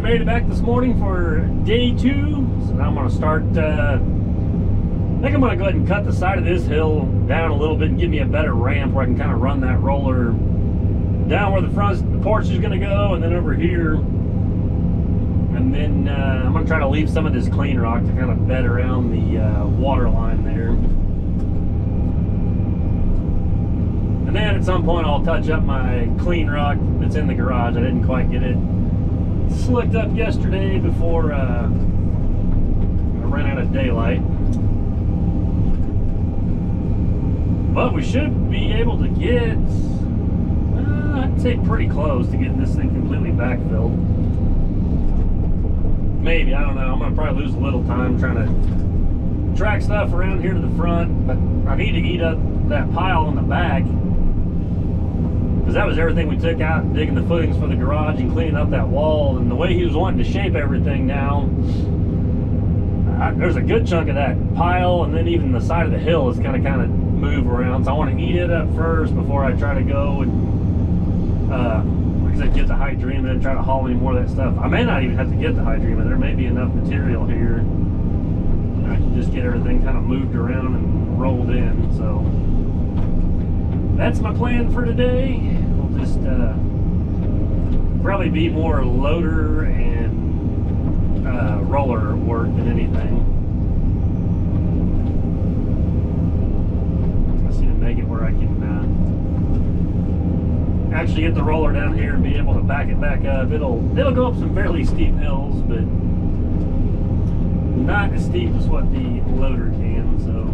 made it back this morning for day 2, so now I'm going to start, I think I'm going to go ahead and cut the side of this hill down a little bit and give me a better ramp where I can kind of run that roller down where the porch is going to go, and then over here, and then I'm going to try to leave some of this clean rock to kind of bed around the water line there. And then at some point I'll touch up my clean rock that's in the garage. I didn't quite get it slicked up yesterday before I ran out of daylight. But we should be able to get, I'd say pretty close to getting this thing completely backfilled. Maybe, I don't know. I'm going to probably lose a little time trying to track stuff around here to the front, but I need to eat up that pile in the back, because that was everything we took out, digging the footings for the garage and cleaning up that wall. And the way he was wanting to shape everything now, there's a good chunk of that pile, and then even the side of the hill is kind of move around. So I want to eat it up first before I try to go and, like I said, get the Hydrema and try to haul any more of that stuff. I may not even have to get the Hydrema. There may be enough material here. I can just get everything kind of moved around and rolled in. So that's my plan for today. We'll just probably be more loader and roller work than anything. I see to make it where I can actually get the roller down here and be able to back it back up. It'll go up some fairly steep hills, but not as steep as what the loader can. So.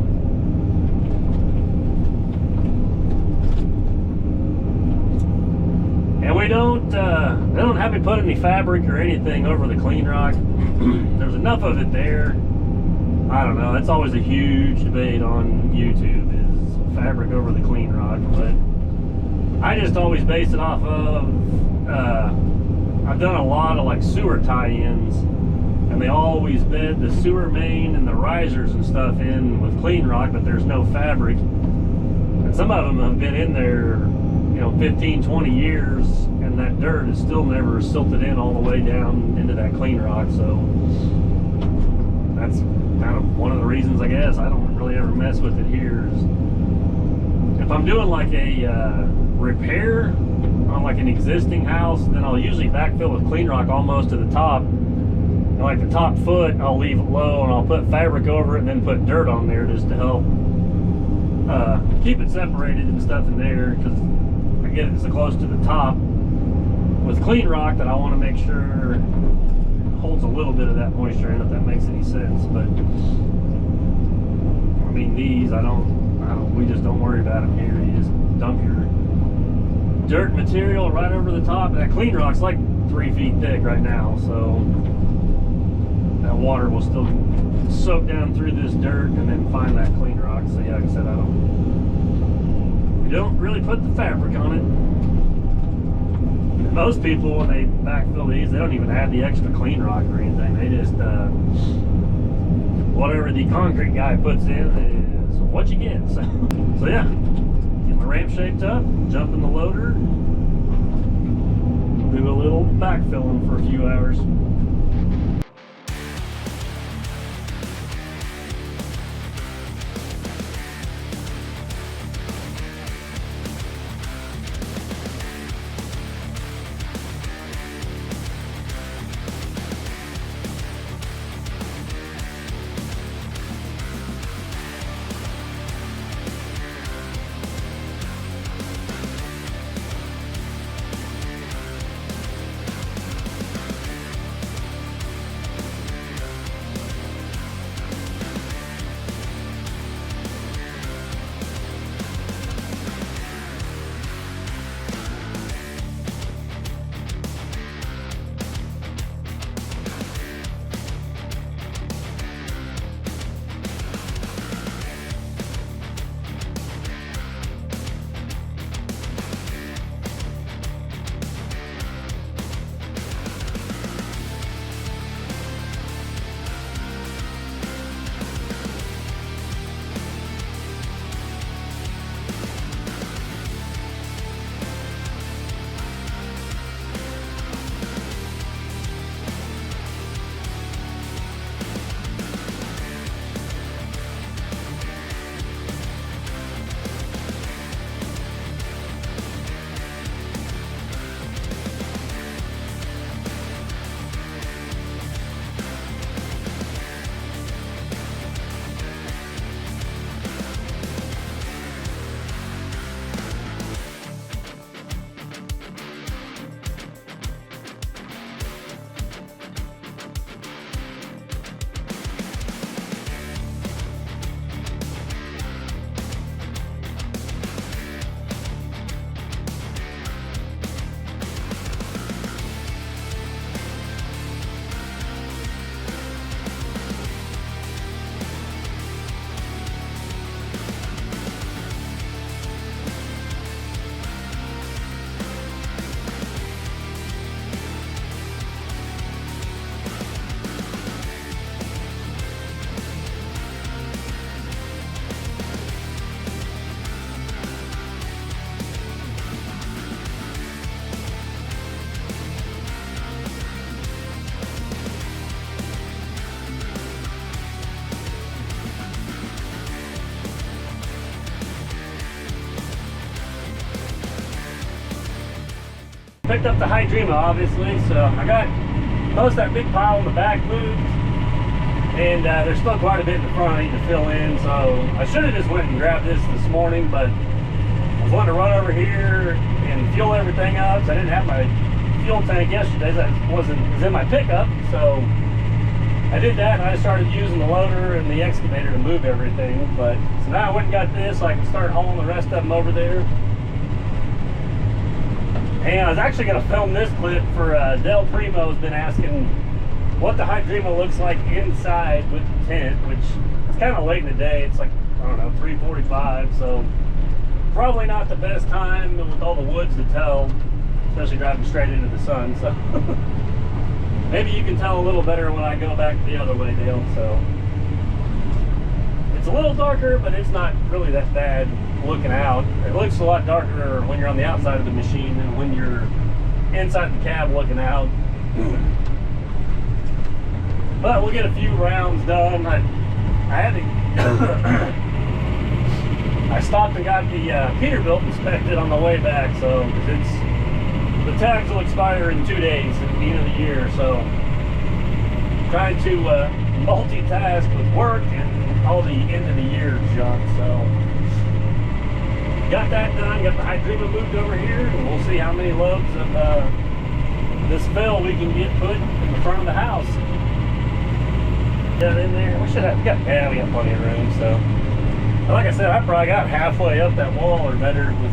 And we don't, they don't have me put any fabric or anything over the clean rock. There's enough of it there. I don't know, that's always a huge debate on YouTube, is fabric over the clean rock, but I just always base it off of, I've done a lot of like sewer tie-ins, and they always bed the sewer main and the risers and stuff in with clean rock, but there's no fabric. And some of them have been in there, 15, 20 years, and that dirt is still never silted in all the way down into that clean rock. So that's kind of one of the reasons, I guess, I don't really ever mess with it here. Is if I'm doing like a repair on like an existing house, then I'll usually backfill with clean rock almost to the top. And like the top foot, I'll leave it low and I'll put fabric over it and then put dirt on there just to help keep it separated and stuff in there, because I get it so close to the top with clean rock that I want to make sure it holds a little bit of that moisture in, if that makes any sense. But I mean, these we just don't worry about them here. You just dump your dirt material right over the top. That clean rock's like 3 feet thick right now, so that water will still soak down through this dirt and then find that clean rock. So yeah, like I said, we don't really put the fabric on it. And most people, when they backfill these, they don't even add the extra clean rock or anything. They just whatever the concrete guy puts in is what you get. So yeah, get my ramp shaped up, jump in the loader, do a little backfilling for a few hours. picked up the Hydrema, obviously, so I got most of that big pile in the back moved, and there's still quite a bit in the front I need to fill in, so I should have just went and grabbed this morning, but I was wanting to run over here and fuel everything up, so I didn't have my fuel tank yesterday, that was in my pickup, so I did that, and I started using the loader and the excavator to move everything, but so now I went and got this so I can start hauling the rest of them over there. And I was actually going to film this clip for Del Primo has been asking what the Hydrema looks like inside with the tent, which it's kind of late in the day. It's like, I don't know, 3:45, so probably not the best time with all the woods to tell, especially driving straight into the sun. So maybe you can tell a little better when I go back the other way, Dale. So it's a little darker, but it's not really that bad looking out. It looks a lot darker when you're on the outside of the machine than when you're inside the cab looking out. But we'll get a few rounds done. I had to I stopped and got the Peterbilt inspected on the way back, so the tags will expire in 2 days at the end of the year, so trying to multitask with work and all the end of the year junk. So got that done, got the Hydrema moved over here, and we'll see how many loads of this fill we can get put in the front of the house. Got in there. We got plenty of room. So, like I said, I probably got halfway up that wall or better with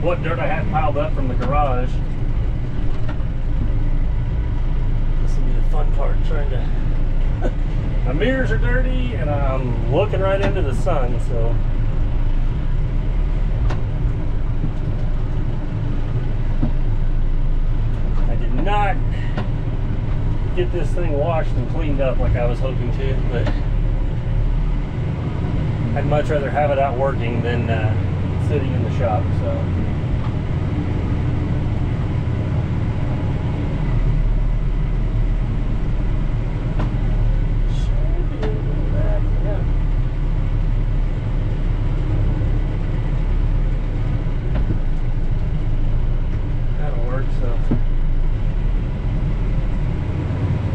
what dirt I had piled up from the garage. This will be the fun part, trying to. My mirrors are dirty, and I'm looking right into the sun. So. Not get this thing washed and cleaned up like I was hoping to, but I'd much rather have it out working than sitting in the shop. So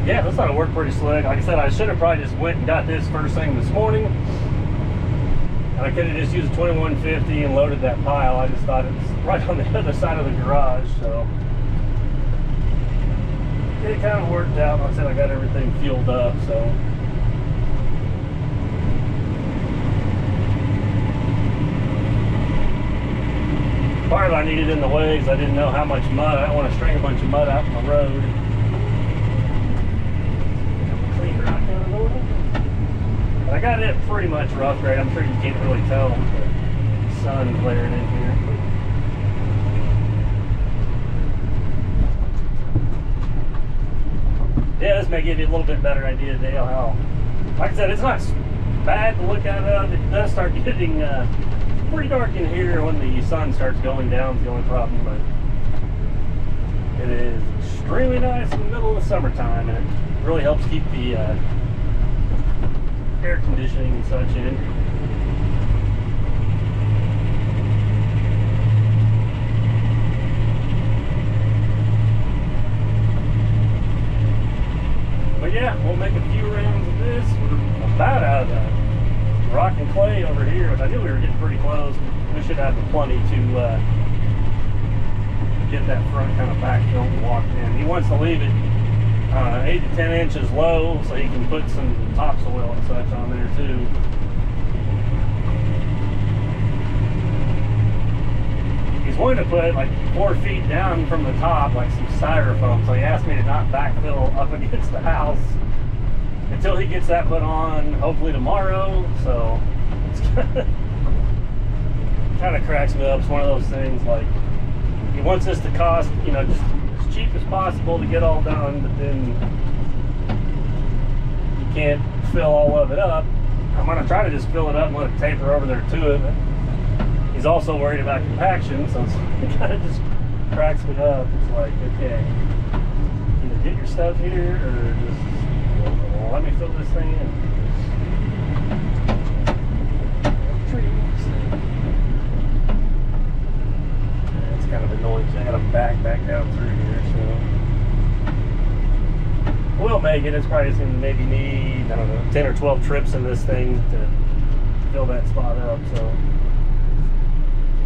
yeah, this ought to work pretty slick. Like I said, I should have probably just went and got this first thing this morning. And I could have just used a 2150 and loaded that pile. I just thought it was right on the other side of the garage, so it kind of worked out. Like I said, I got everything fueled up, so. Part of it I needed in the way because I didn't know how much mud. I don't want to string a bunch of mud out on the road. But I got it pretty much rough grade. I'm sure you can't really tell the sun glaring in here. Yeah, this may give you a little bit better idea, Dale, how, like I said, it's not bad to look at it. It does start getting pretty dark in here when the sun starts going down, is the only problem, but it is extremely nice in the middle of the summertime, and it really helps keep the air conditioning and such in. But yeah, we'll make a few rounds of this. We're about out of the rock and clay over here, which I knew we were getting pretty close. We should have plenty to get that front kind of backfill walked in. He wants to leave it 8 to 10 inches low, so you can put some topsoil and such on there too. He's wanting to put like 4 feet down from the top, like some styrofoam, so he asked me to not backfill up against the house until he gets that put on, hopefully tomorrow. So it's kind of cracks me up. It's one of those things, like, he wants this to cost, you know, just as cheap as possible to get all done, but then you can't fill all of it up. I'm going to try to just fill it up and let it taper over there to it, but he's also worried about compaction, so it kind of just cracks me up. It's like, okay, either get your stuff here or just let me fill this thing in. Trees. It's kind of annoying. going to. I gotta back down through here, so we'll make it. It's probably just gonna maybe need, I don't know, 10 or 12 trips in this thing to fill that spot up. So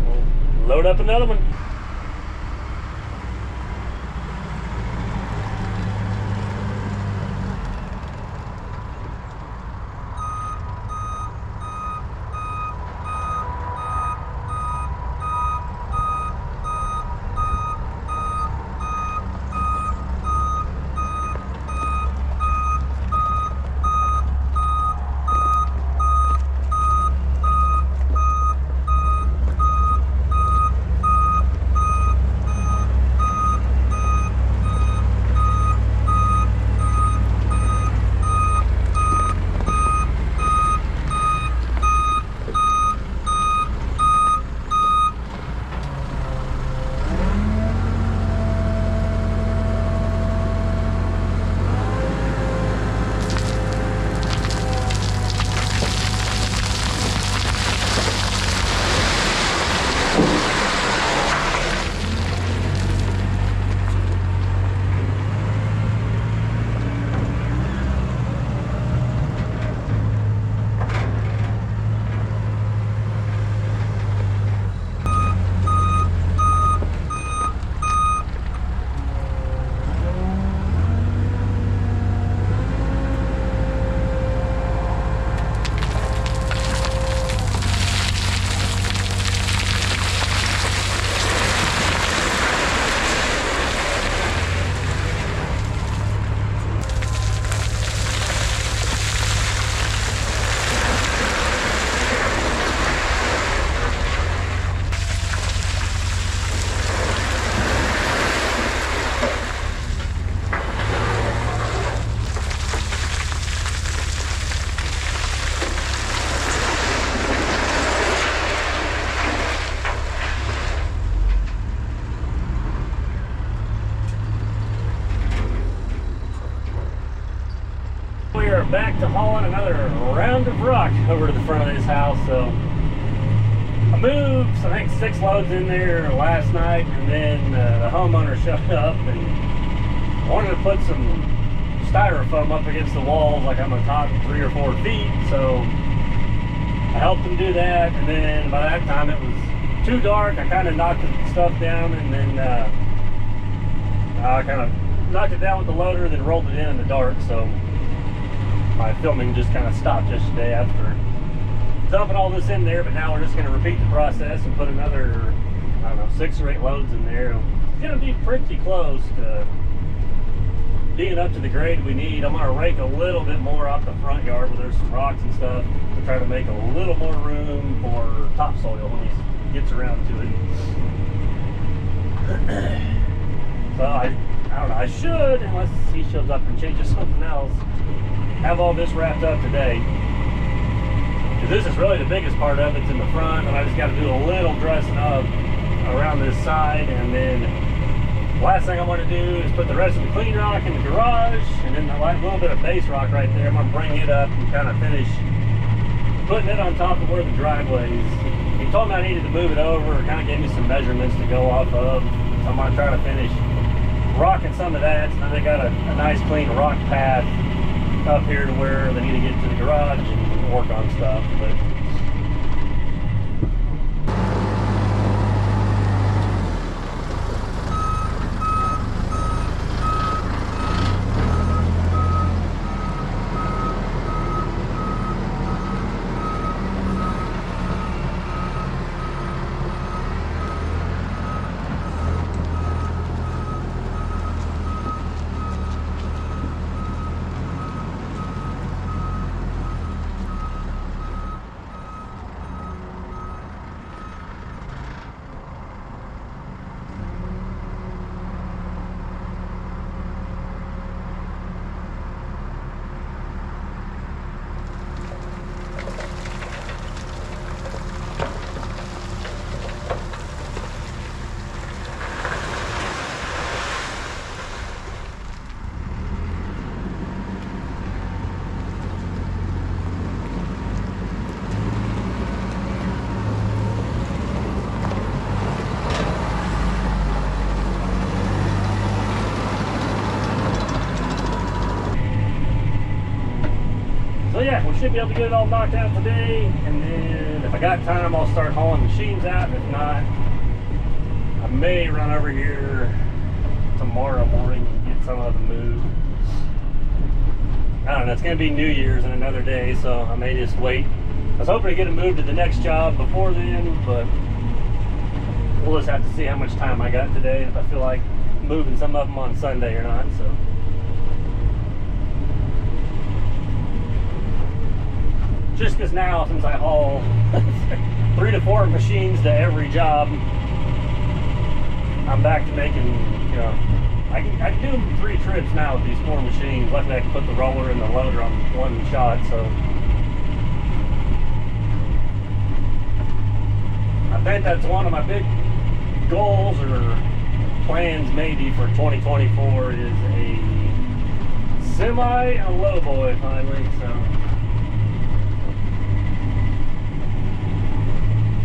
we'll load up another one. Back to hauling another round of rock over to the front of this house. So I moved, I think 6 loads in there last night, and then the homeowner showed up and wanted to put some styrofoam up against the walls like I'm on top 3 or 4 feet. So I helped him do that, and then by that time it was too dark. I kind of knocked the stuff down, and then I kind of knocked it down with the loader, then rolled it in the dark. So my filming just kind of stopped yesterday after dumping all this in there, but now we're just going to repeat the process and put another, I don't know, 6 or 8 loads in there. It's going to be pretty close to being up to the grade we need. I'm going to rake a little bit more off the front yard where there's some rocks and stuff to try to make a little more room for topsoil when he gets around to it. So I don't know, I should, unless he shows up and changes something else, have all this wrapped up today. Because this is really the biggest part of it's in the front, and I just got to do a little dressing up around this side, and then the last thing I want to do is put the rest of the clean rock in the garage, and then the little bit of base rock right there, I'm going to bring it up and kind of finish putting it on top of where the driveway is. He told me I needed to move it over, kind of gave me some measurements to go off of, so I'm going to try to finish rocking some of that, so then they got a nice clean rock path up here to where they need to get to the garage and work on stuff. But So yeah, we should be able to get it all knocked out today, and then if I got time, I'll start hauling machines out. If not, I may run over here tomorrow morning and get some of them moved. I don't know, it's going to be New Year's in another day, so I may just wait. I was hoping to get it moved to the next job before then, but we'll just have to see how much time I got today, if I feel like moving some of them on Sunday or not. So just because now, since I haul 3 to 4 machines to every job, I'm back to making, you know, I can do 3 trips now with these 4 machines. Luckily I can put the roller and the loader on one shot, so I think that's one of my big goals or plans maybe for 2024 is a semi and a lowboy finally. So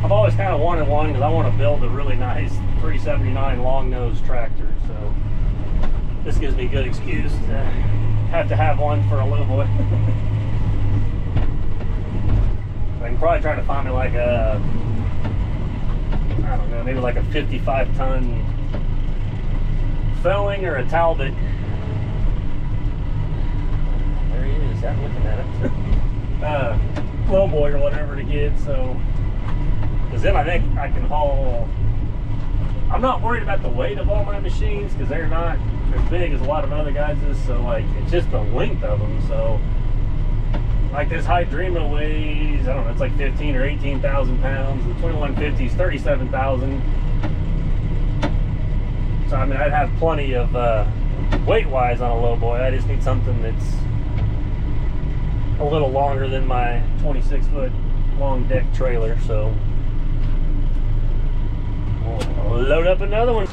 I've always kind of wanted one because I want to build a really nice 379 long nose tractor. So this gives me a good excuse to have one for a lowboy. I can probably try to find me like a, I don't know, maybe like a 55-ton felling or a Talbot. There he is, I'm looking at it. Lowboy or whatever to get. So, because then I think I can haul. I'm not worried about the weight of all my machines because they're not as big as a lot of other guys is. So like, it's just the length of them. So like this Hydrema weighs, I don't know, it's like 15 or 18,000 pounds. The 2150 is 37,000. So I mean, I'd have plenty of weight-wise on a lowboy. I just need something that's a little longer than my 26-foot long deck trailer. So we'll load up another one.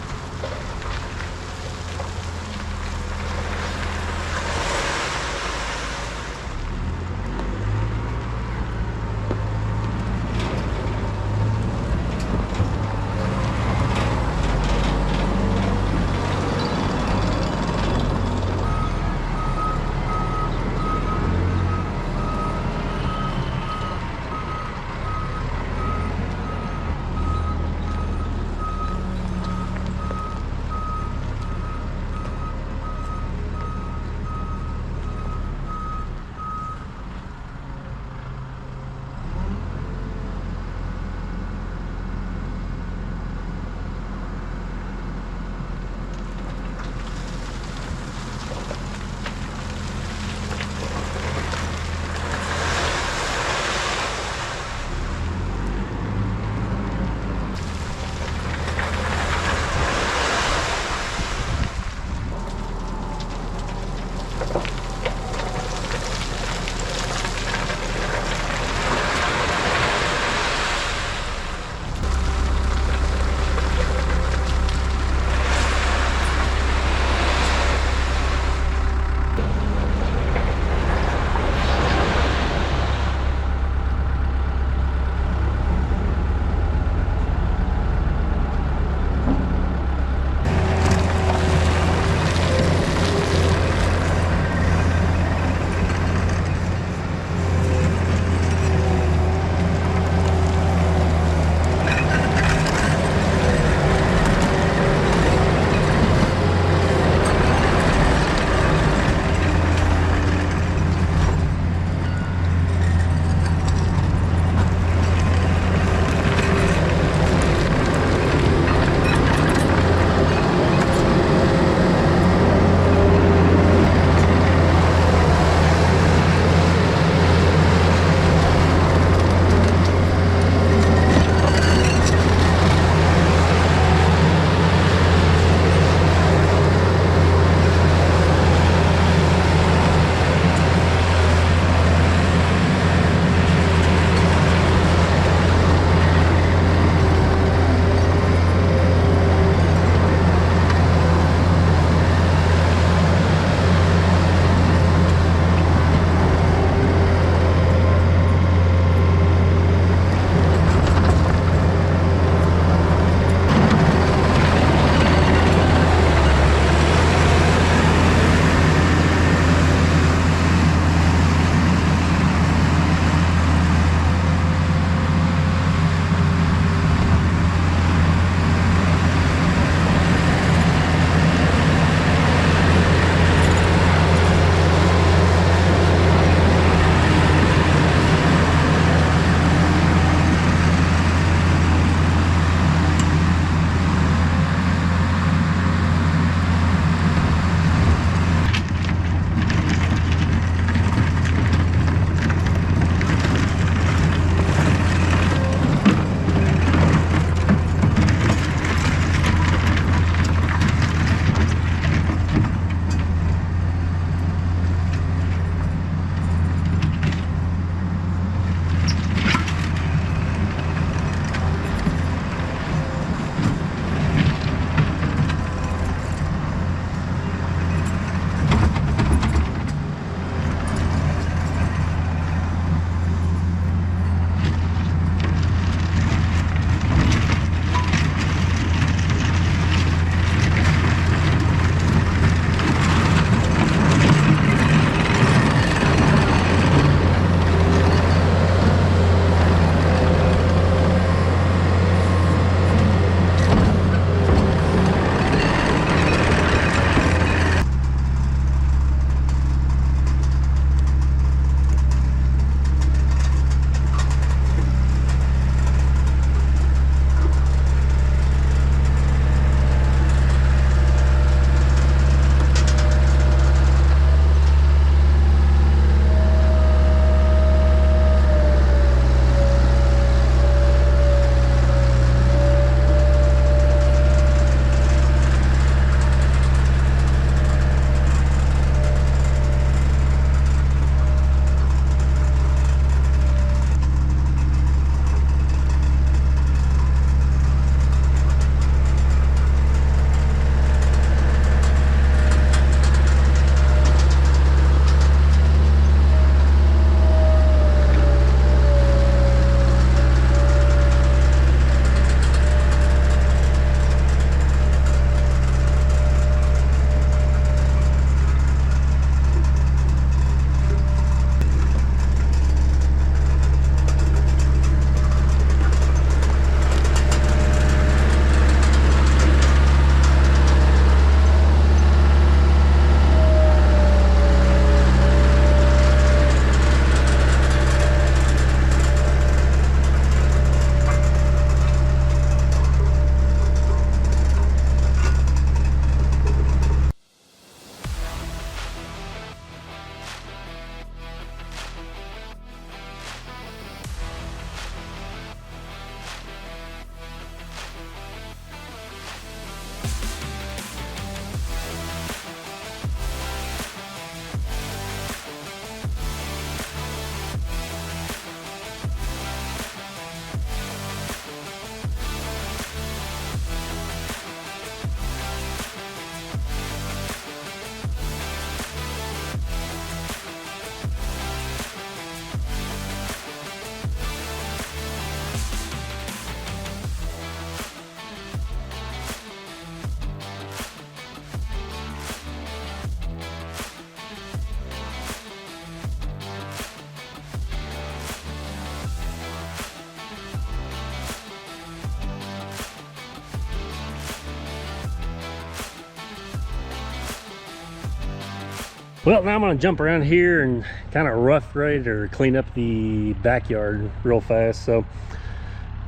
Well, now I'm gonna jump around here and kind of rough grade or clean up the backyard real fast. So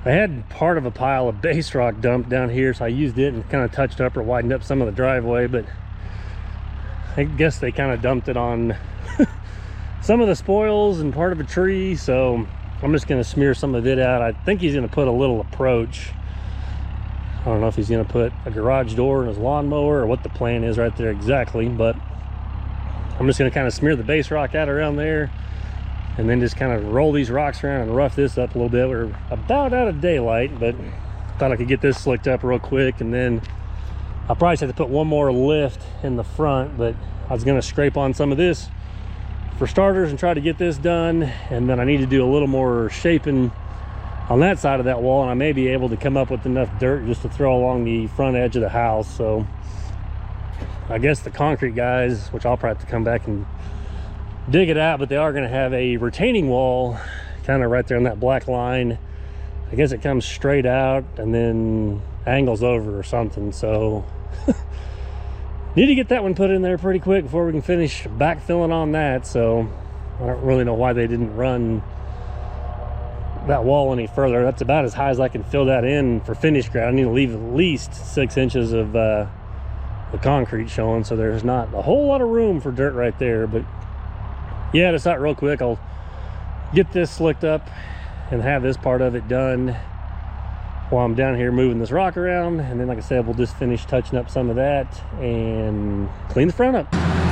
I had part of a pile of base rock dumped down here, so I used it and kind of touched up or widened up some of the driveway, but I guess they kind of dumped it on some of the spoils and part of a tree, so I'm just gonna smear some of it out. I think he's gonna put a little approach. I don't know if he's gonna put a garage door in his lawnmower or what the plan is right there exactly, but I'm just gonna kind of smear the base rock out around there and then just kind of roll these rocks around and rough this up a little bit. We're about out of daylight, but thought I could get this slicked up real quick, and then I'll probably have to put one more lift in the front, but I was gonna scrape on some of this for starters and try to get this done, and then I need to do a little more shaping on that side of that wall, and I may be able to come up with enough dirt just to throw along the front edge of the house. So I guess the concrete guys, which I'll probably have to come back and dig it out, but they are going to have a retaining wall kind of right there on that black line. I guess it comes straight out and then angles over or something, so need to get that one put in there pretty quick before we can finish backfilling on that. So I don't really know why they didn't run that wall any further. That's about as high as I can fill that in for finished ground. I need to leave at least 6 inches of the concrete showing, so there's not a whole lot of room for dirt right there. But yeah, just thought real quick I'll get this slicked up and have this part of it done while I'm down here moving this rock around, and then like I said, we'll just finish touching up some of that and clean the front up.